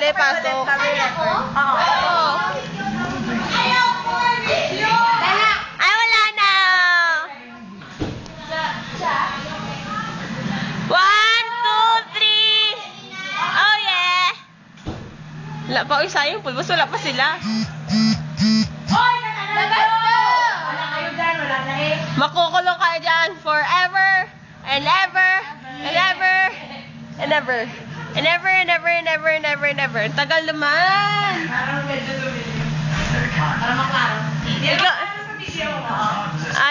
Pwede, pasok. Oo. Ay, wala na. 1, 2, 3. Oh, yeah. Wala pa, uy, sayang pulbos. Wala pa sila. Makukulong kayo dyan forever and ever and ever and ever and ever and ever and ever and ever and ever. Tagal naman.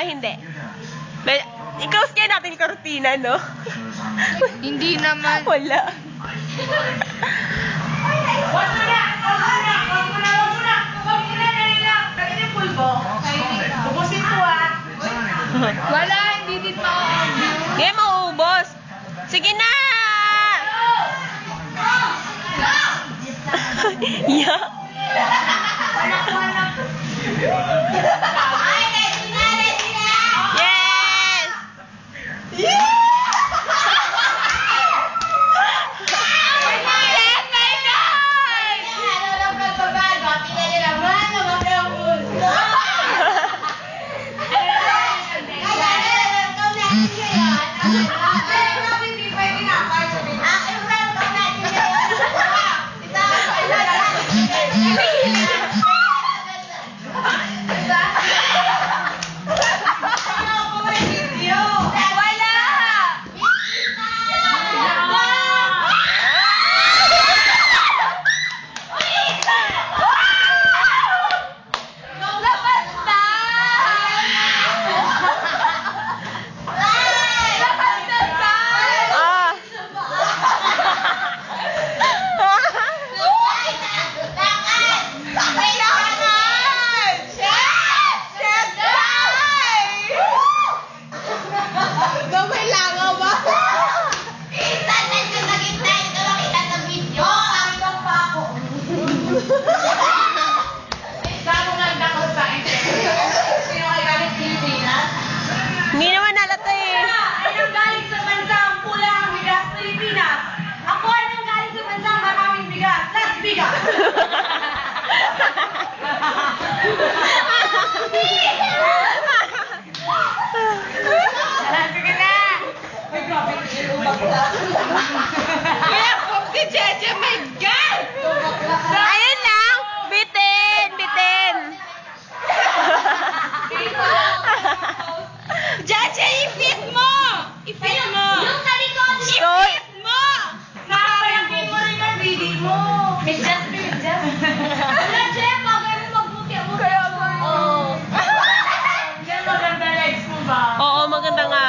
Hindi. I-close kaya natin yung karutina, no? Hindi naman. Wala. Wag mo na! Lagyan yung pulbo. Bubusin ko, Wala, hindi din ma-audio. Hindi, mauubos. Sige na! Yeah. Yes! Hindi naman nalata eh. Anong galing sa bansang pulang bigas Pilipinas? Ako ay nang galing sa bansang maraming bigas. Las Vegas! Sige na! Ay, grabe. Kaya po si Cheche, my God! Ayun lang. Bitin. Cheche, i-fit mo! I-fit mo! Yung talikod! I-fit mo! Nakapalaki mo rin ang baby mo! Midjat. Wala, Che! Pagay mo magbuti mo. Kaya mo. Oo. Yan, maganda legs mo ba? Oo, maganda nga.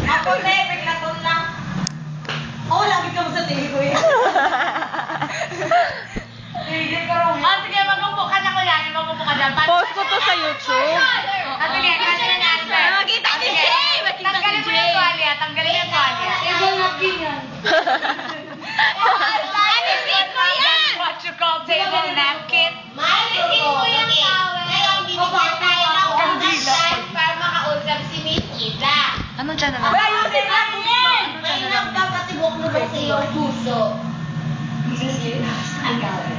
Ako, Che, biglaton lang. Oo, lagi ka mo sa tingin ko yan. Sige ka rin. Sige, magupo ka na ko yan. Magupo ka dyan. Post ko to sa YouTube. Sige, kasi na natin. Makita si Jay! Makita si Tanggalin mo Jay! yung tuwalya. Tanggalin yung tuwalya. Iba napkin yan. Alisin mo yan! What you call table napkin? Maalisin mo yung towel. Ngayon, binigyan tayo ng oras para makausap si Miss Ida. Ano dyan na Ay, ayusin natin! May nagpapatibok mo ba sa iyong puso? Ang gawin.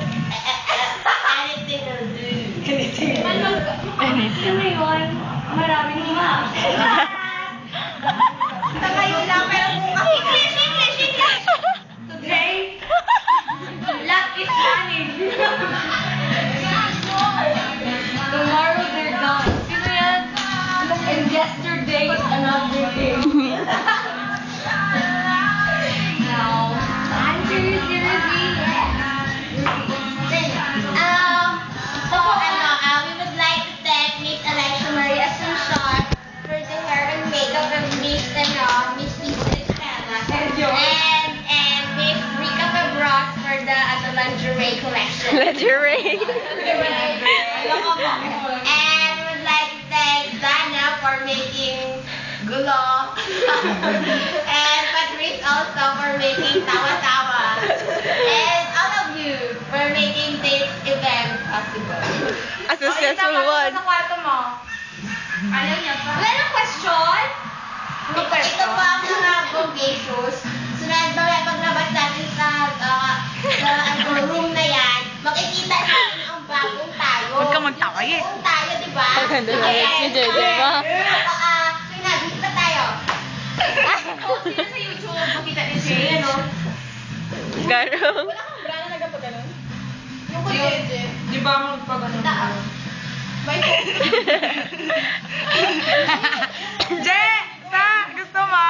Anything will do. Ano yun? Maraming lima. Ngayon lang, pero bukas. English! Today, luck is running. Tomorrow they're gone. Sino yan? And yesterday is another day. Now, I'm seriously. We would like to thank Miss Alexa Maria Asuncion for the hair and makeup of Miss Lisa Estrella. And Miss Rika Cabras for the lingerie collection. Lingerie. And we would like to thank Dana for making gulo. And Patrice also for making tawa-tawa. And all of you for making this event possible. A successful one. Sa kwarto mo. Ano niya pa? Wala nang question? Ito po ang mga bongacious. Sunod ba paglabas tayo. Kung tayo, di ba? Ang ganda na si Jeje ba? Pinagis na tayo. Oh, sino sa YouTube? Makita ni Jay, ano? Garong. Wala kang brand na nagpapaganon? Yung ko Jeje. Di ba magpagano? May Je! Sa! Gusto mo?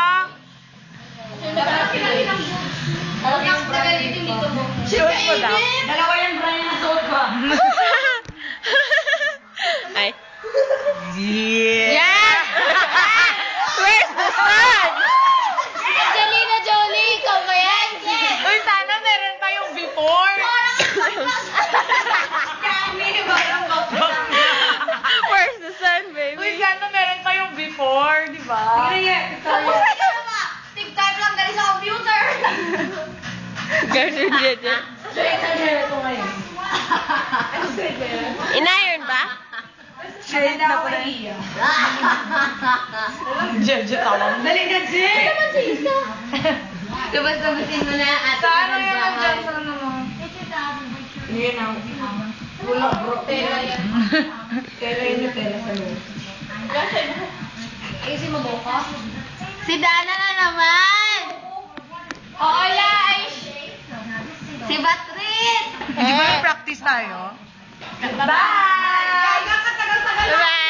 Alam yung brand dito mo. Suot mo daw? Dalawa yung brand na suot ko. Ay. Yeah! Yes! Where's the sun? Angelina Jolie, ikaw ba yan? Uy, sana meron tayong before. Where's the sun, Uy, baby? sana meron tayong before, di ba? Tig-type lang dali sa computer. Garong Jeje. In-iron ba? Shade na pala. Jeje, tawag. Dali na, Je! Labas-labasin mo na at Saan ang yan dyan sa ano mo? Yun ang wala bro. Tela yan. Tela yun yung tela sa loob. Easy mo buka? Si Dana na naman! Oo, Lai! Si Batrit! Di ba practice tayo? Bye! Katagal-tagal Bye!